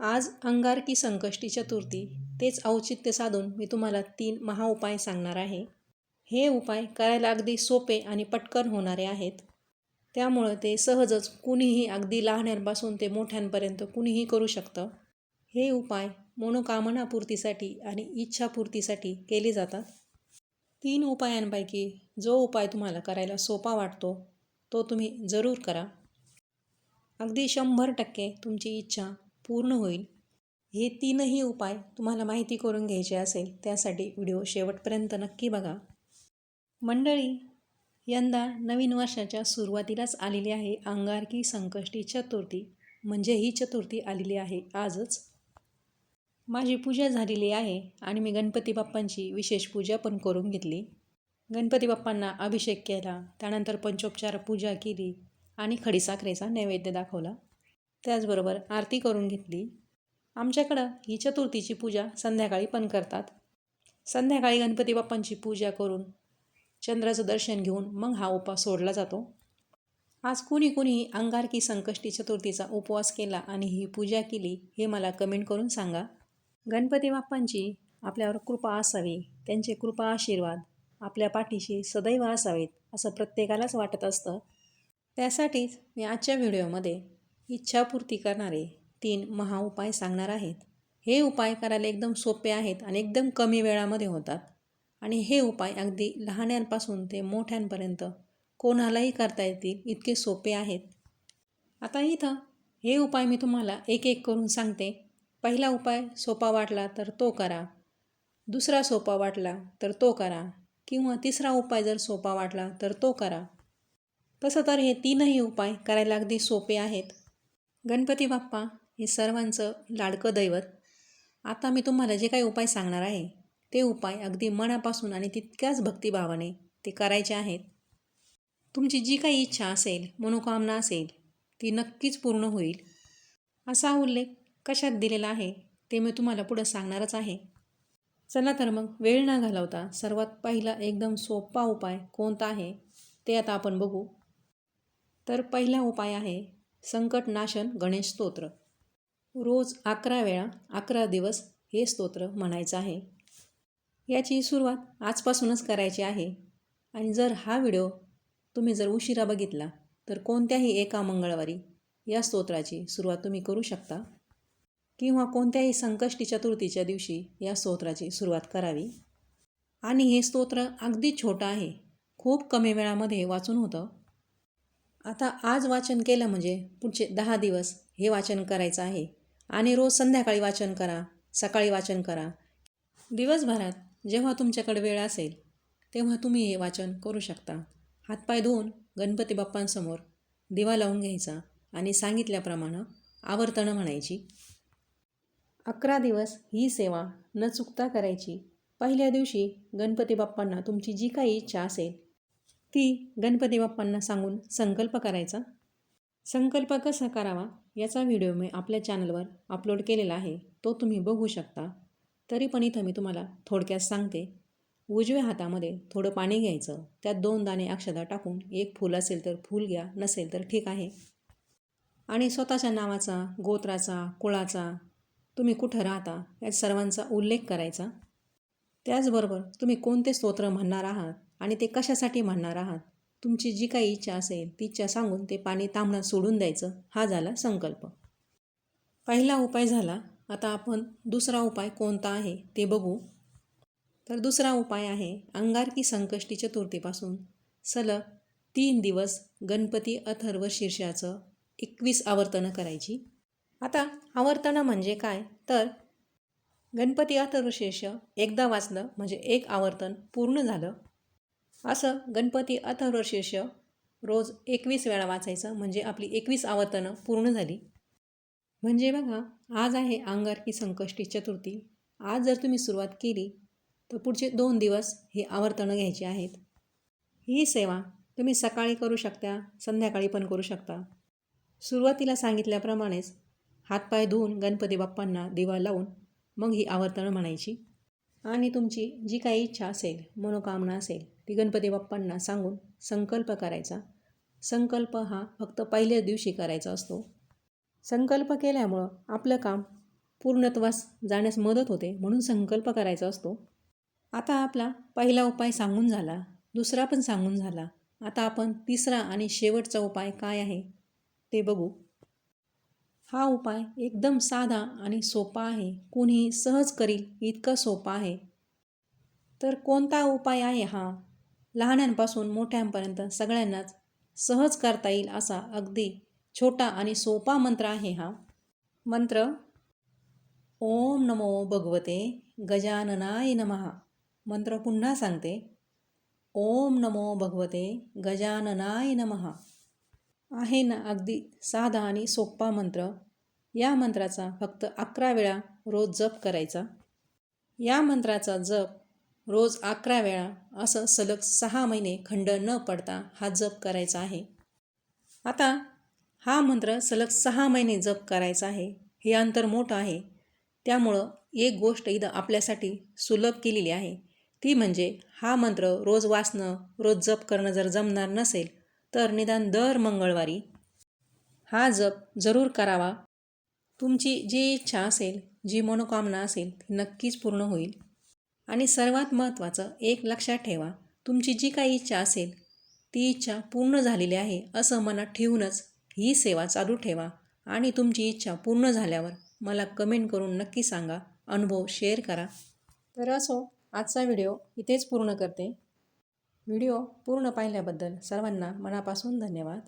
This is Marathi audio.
आज अंगारकी संकष्टी चतुर्थी तेच औचित्य साधून मी तुम्हाला 3 महाउपाय सांगणार आहे. हे उपाय करायला अगदी सोपे आणि पटकन होणारे आहेत. त्यामुळं ते सहजच कुणीही अगदी लहानांपासून ते मोठ्यांपर्यंत कुणीही करू शकतं. हे उपाय मनोकामनापूर्तीसाठी आणि इच्छापूर्तीसाठी केले जातात. 3 उपायांपैकी जो उपाय तुम्हाला करायला सोपा वाटतो तो तुम्ही जरूर करा. अगदी 100% तुमची इच्छा पूर्ण होईल. हे 3ही उपाय तुम्हाला माहिती करून घ्यायचे असेल त्यासाठी व्हिडिओ शेवटपर्यंत नक्की बघा. मंडळी, यंदा नवीन वर्षाच्या सुरुवातीलाच आलेली आहे अंगारकी संकष्टी चतुर्थी. म्हणजे ही चतुर्थी आलेली आहे आजच. माझी पूजा झालेली आहे आणि मी गणपती बाप्पांची विशेष पूजा पण करून घेतली. गणपती बाप्पांना अभिषेक केला, त्यानंतर पंचोपचार पूजा केली आणि खडीसाखरेचा नैवेद्य दाखवला. त्याचबरोबर आरती करून घेतली. आमच्याकडं ही चतुर्थीची पूजा संध्याकाळी पण करतात. संध्याकाळी गणपती बाप्पांची पूजा करून चंद्राचं दर्शन घेऊन मग हा उपवास सोडला जातो. आज कुणी अंगारकी संकष्टी चतुर्थीचा उपवास केला आणि ही पूजा केली हे मला कमेंट करून सांगा. गणपती बाप्पांची आपल्यावर कृपा असावी, त्यांचे कृपा आशीर्वाद आपल्या पाठीशी सदैव असावेत असं प्रत्येकालाच वाटत असतं. त्यासाठीच मी आजच्या व्हिडिओमध्ये इच्छापूर्ती करणारे 3 महाउपाय सांगणार आहेत. हे उपाय करायला एकदम सोपे आहेत आणि एकदम कमी वेळामध्ये होतात. आणि हे उपाय अगदी लहानांपासून ते मोठ्यांपर्यंत कोणालाही करता येतील इतके सोपे आहेत. आता इथं हे उपाय मी तुम्हाला एक एक करून सांगते. पहिला उपाय सोपा वाटला तर तो करा, दुसरा सोपा वाटला तर तो करा, किंवा तिसरा उपाय जर सोपा वाटला तर तो करा. तसं तर हे 3ही उपाय करायला अगदी सोपे आहेत. गणपती बाप्पा हे सर्वांचं लाडकं दैवत. आता मी तुम्हाला जे काही उपाय सांगणार आहे ते उपाय अगदी मनापासून आणि तितक्याच भक्तिभावाने ते करायचे आहेत. तुमची जी काही इच्छा असेल, मनोकामना असेल ती नक्कीच पूर्ण होईल. असा उल्लेख कशात दिलेला आहे ते मी तुम्हाला पुढं सांगणारच आहे. चला तर मग वेळ न घालवता सर्वात पहिला एकदम सोपा उपाय कोणता आहे ते आता आपण बघू. तर पहिला उपाय आहे संकटनाशन गणेश स्तोत्र. रोज 11 वेळा 11 दिवस हे स्तोत्र म्हणायचं आहे. याची सुरुवात आजपासूनच करायची आहे. आणि जर हा व्हिडिओ तुम्ही जर उशिरा बघितला तर कोणत्याही एका मंगळवारी या स्तोत्राची सुरुवात तुम्ही करू शकता, किंवा कोणत्याही संकष्टी चतुर्थीच्या दिवशी या स्तोत्राची सुरुवात करावी. आणि हे स्तोत्र अगदी छोटं आहे, खूप कमी वेळामध्ये वाचून होतं. आता आज वाचन केलं म्हणजे पुढचे 10 दिवस हे वाचन करायचं आहे. आणि रोज संध्याकाळी वाचन करा, सकाळी वाचन करा. दिवसभरात जेव्हा तुमच्याकडे वेळ असेल तेव्हा तुम्ही हे वाचन करू शकता. हातपाय धुवून गणपती बाप्पांसमोर दिवा लावून घ्यायचा आणि सांगितल्याप्रमाणे आवर्तनं म्हणायची. 11 दिवस ही सेवा न चुकता करायची. पहिल्या दिवशी गणपती बाप्पांना तुमची जी काही इच्छा असेल ती गणपती बाप्पांना सांगून संकल्प करायचा. संकल्प कसा करावा याचा व्हिडिओ मी आपल्या चॅनलवर अपलोड केलेला आहे, तो तुम्ही बघू शकता. तरी पण इथं मी तुम्हाला थोडक्यात सांगते. उजव्या हातामध्ये थोडं पाणी घ्यायचं, त्यात 2 दाणे अक्षता टाकून, एक फूल असेल तर फूल घ्या, नसेल तर ठीक आहे. आणि स्वतःच्या नावाचा, गोत्राचा, कुळाचा, तुम्ही कुठं राहता या सर्वांचा उल्लेख करायचा. त्याचबरोबर तुम्ही कोणते स्तोत्र म्हणणार आहात आणि ते कशासाठी म्हणणार आहात, तुमची जी काही इच्छा असेल ती इच्छा सांगून ते पाणी तांबणं सोडून द्यायचं. हा झाला संकल्प. पहिला उपाय झाला. आता आपण दुसरा उपाय कोणता आहे ते बघू. तर दुसरा उपाय आहे अंगारकी संकष्टी चतुर्थीपासून सलग 3 दिवस गणपती अथर्व शीर्षाचं 21 आवर्तनं करायची. आता आवर्तनं म्हणजे काय, तर गणपती अथर्व शीर्ष एकदा वाचलं म्हणजे एक आवर्तन पूर्ण झालं. असं गणपती अथर्व शीर्ष रोज 21 वेळा वाचायचं म्हणजे आपली 21 आवर्तनं पूर्ण झाली. म्हणजे बघा, आज आहे अंगारकी संकष्टी चतुर्थी. आज जर तुम्ही सुरुवात केली तर पुढचे 2 दिवस हे आवर्तनं घ्यायची आहेत. ही सेवा तुम्ही सकाळी करू शकता, संध्याकाळी पण करू शकता. सुरुवातीला सांगितल्याप्रमाणेच हातपाय धुवून गणपती बाप्पांना दिवा लावून मग ही आवर्तनं म्हणायची. आणि तुमची जी काही इच्छा असेल, मनोकामना असेल ती गणपती बाप्पांना सांगून संकल्प करायचा. संकल्प हा फक्त पहिल्याच दिवशी करायचा असतो. संकल्प केल्यामुळं आपलं काम पूर्णत्वास जाण्यास मदत होते, म्हणून संकल्प करायचा असतो. आता आपला पहिला उपाय सांगून झाला, दुसरा पण सांगून झाला. आता आपण तिसरा आणि शेवटचा उपाय काय आहे ते बघू. हा उपाय एकदम साधा आणि सोपा आहे. कोणीही सहज करील इतका सोपा आहे. तर कोणता उपाय आहे हा? लहानांपासून मोठ्यांपर्यंत सगळ्यांनाच सहज करता येईल असा अगदी छोटा आणि सोपा मंत्र आहे हा. मंत्र: ओम नमो भगवते गजाननाय नमः. मंत्र पुन्हा सांगते. ओम नमो भगवते गजाननाय नमः. आहे ना अगदी साधा आणि सोपा मंत्र. या मंत्राचा फक्त 11 वेळा रोज जप करायचा. या मंत्राचा जप रोज 11 वेळा असं सलग 6 महिने खंड न पडता हा जप करायचा आहे. आता हा मंत्र सलग 6 महिने जप करायचा आहे. हे अंतर मोठं आहे, त्यामुळं एक गोष्ट इथं आपल्यासाठी सुलभ केलेली आहे. ती म्हणजे हा मंत्र रोज वाचणं, रोज जप करणं जर जमणार नसेल तर निदान दर मंगळवारी हा जप जरूर करावा. तुमची जी इच्छा असेल, जी मनोकामना असेल ती नक्कीच पूर्ण होईल. आणि सर्वात महत्त्वाचं एक लक्षात ठेवा, तुमची जी काही इच्छा असेल ती इच्छा पूर्ण झालेली आहे असं मनात ठेवूनच ही सेवा चालू ठेवा. आणि तुमची इच्छा पूर्ण झाल्यावर मला कमेंट करून नक्की सांगा, अनुभव शेअर करा. तर असो, आजचा व्हिडिओ इथेच पूर्ण करते. व्हिडिओ पूर्ण पाहिल्याबद्दल सर्वांना मनापासून धन्यवाद.